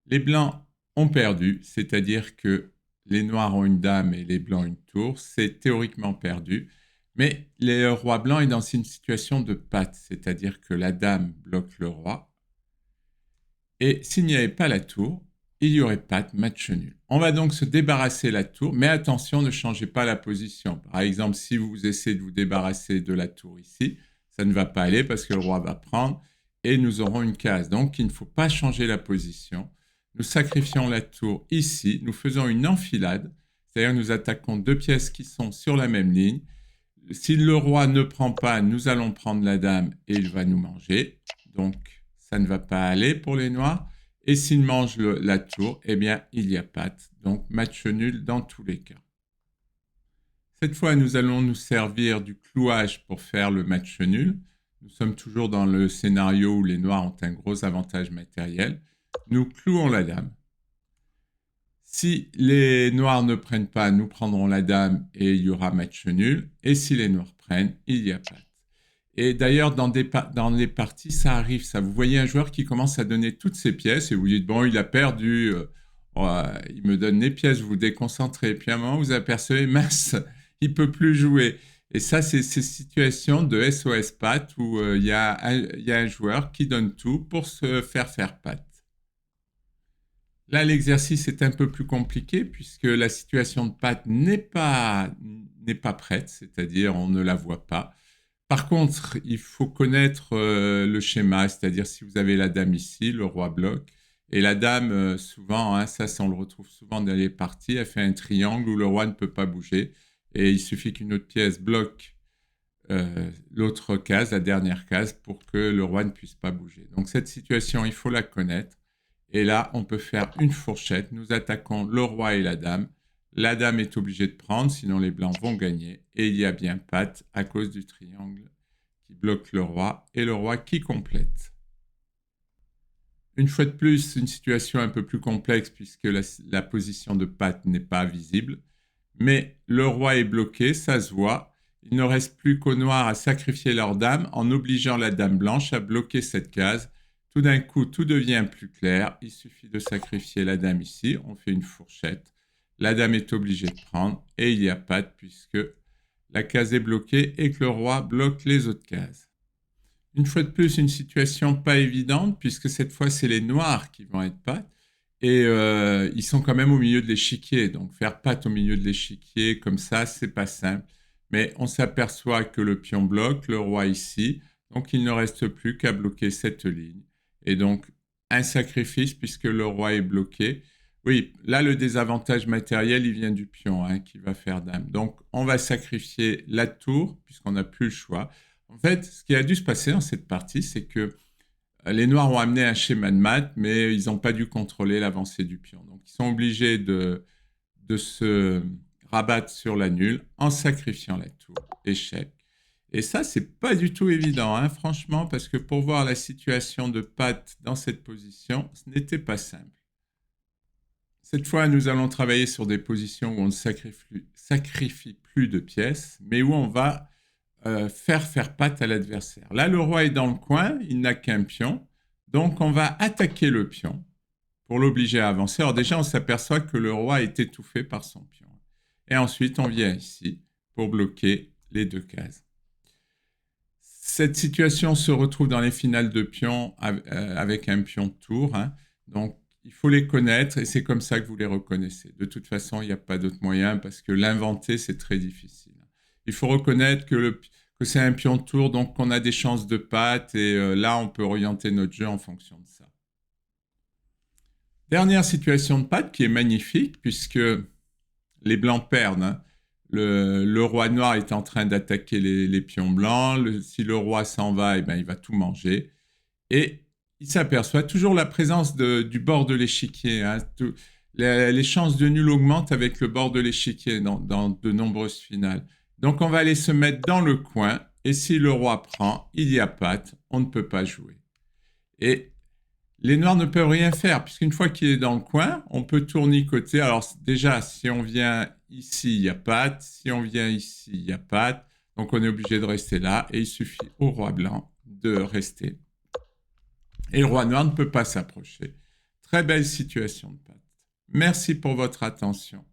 Les blancs ont perdu, c'est-à-dire que les noirs ont une dame et les blancs une tour. C'est théoriquement perdu. Mais le roi blanc est dans une situation de patte, c'est-à-dire que la dame bloque le roi. Et s'il n'y avait pas la tour, il n'y aurait pas de match nul. On va donc se débarrasser de la tour, mais attention, ne changez pas la position. Par exemple, si vous essayez de vous débarrasser de la tour ici, ça ne va pas aller parce que le roi va prendre et nous aurons une case. Donc, il ne faut pas changer la position. Nous sacrifions la tour ici, nous faisons une enfilade, c'est-à-dire nous attaquons deux pièces qui sont sur la même ligne. Si le roi ne prend pas, nous allons prendre la dame et il va nous manger. Donc, ça ne va pas aller pour les noirs. Et s'il mange la tour, eh bien, il y a patte. Donc, match nul dans tous les cas. Cette fois, nous allons nous servir du clouage pour faire le match nul. Nous sommes toujours dans le scénario où les noirs ont un gros avantage matériel. Nous clouons la dame. Si les noirs ne prennent pas, nous prendrons la dame et il y aura match nul. Et si les noirs prennent, il y a patte. Et d'ailleurs, dans les parties, ça arrive, ça. Vous voyez un joueur qui commence à donner toutes ses pièces et vous dites, bon, il a perdu, il me donne les pièces, vous vous déconcentrez. Puis à un moment, vous apercevez, mince, il ne peut plus jouer. Et ça, c'est ces situations de SOS patte où il y a un joueur qui donne tout pour se faire patte. Là, l'exercice est un peu plus compliqué puisque la situation de patte n'est pas prête, c'est-à-dire on ne la voit pas. Par contre, il faut connaître le schéma, c'est-à-dire si vous avez la dame ici, le roi bloque, et la dame, souvent, hein, ça on le retrouve souvent dans les parties, elle fait un triangle où le roi ne peut pas bouger, et il suffit qu'une autre pièce bloque l'autre case, la dernière case, pour que le roi ne puisse pas bouger. Donc cette situation, il faut la connaître. Et là, on peut faire une fourchette. Nous attaquons le roi et la dame. La dame est obligée de prendre, sinon les blancs vont gagner. Et il y a bien patte à cause du triangle qui bloque le roi et le roi qui complète. Une fois de plus, une situation un peu plus complexe puisque la position de patte n'est pas visible. Mais le roi est bloqué, ça se voit. Il ne reste plus qu'aux noirs à sacrifier leur dame en obligeant la dame blanche à bloquer cette case. Tout d'un coup, tout devient plus clair. Il suffit de sacrifier la dame ici. On fait une fourchette. La dame est obligée de prendre et il n'y a pas puisque la case est bloquée et que le roi bloque les autres cases. Une fois de plus, une situation pas évidente puisque cette fois, c'est les noirs qui vont être pattes. Et ils sont quand même au milieu de l'échiquier. Donc faire patte au milieu de l'échiquier comme ça, c'est pas simple. Mais on s'aperçoit que le pion bloque, le roi ici. Donc il ne reste plus qu'à bloquer cette ligne. Et donc un sacrifice puisque le roi est bloqué. Oui, là le désavantage matériel, il vient du pion hein, qui va faire dame. Donc on va sacrifier la tour puisqu'on n'a plus le choix. En fait, ce qui a dû se passer dans cette partie, c'est que les Noirs ont amené un schéma de maths, mais ils n'ont pas dû contrôler l'avancée du pion. Donc, ils sont obligés de se rabattre sur la nulle en sacrifiant la tour. Échec. Et ça, c'est pas du tout évident, hein, franchement, parce que pour voir la situation de Pat dans cette position, ce n'était pas simple. Cette fois, nous allons travailler sur des positions où on ne sacrifie plus de pièces, mais où on va faire patte à l'adversaire. Là, le roi est dans le coin, il n'a qu'un pion, donc on va attaquer le pion pour l'obliger à avancer. Alors déjà, on s'aperçoit que le roi est étouffé par son pion. Et ensuite, on vient ici pour bloquer les deux cases. Cette situation se retrouve dans les finales de pions avec un pion de tour. Hein. Donc, il faut les connaître et c'est comme ça que vous les reconnaissez. De toute façon, il n'y a pas d'autre moyen parce que l'inventer, c'est très difficile. Il faut reconnaître que c'est un pion de tour, donc qu'on a des chances de patte et là, on peut orienter notre jeu en fonction de ça. Dernière situation de patte qui est magnifique puisque les blancs perdent. Hein. Le roi noir est en train d'attaquer les pions blancs. Si le roi s'en va, eh ben, il va tout manger. Et il s'aperçoit toujours la présence du bord de l'échiquier. Hein. Les chances de nul augmentent avec le bord de l'échiquier dans de nombreuses finales. Donc on va aller se mettre dans le coin. Et si le roi prend, il y a patte, on ne peut pas jouer. Et les noirs ne peuvent rien faire, puisqu'une fois qu'il est dans le coin, on peut tournicoter. Alors déjà, si on vient ici, il n'y a patte. Si on vient ici, il n'y a patte. Donc on est obligé de rester là. Et il suffit au roi blanc de rester. Et le roi noir ne peut pas s'approcher. Très belle situation de patte. Merci pour votre attention.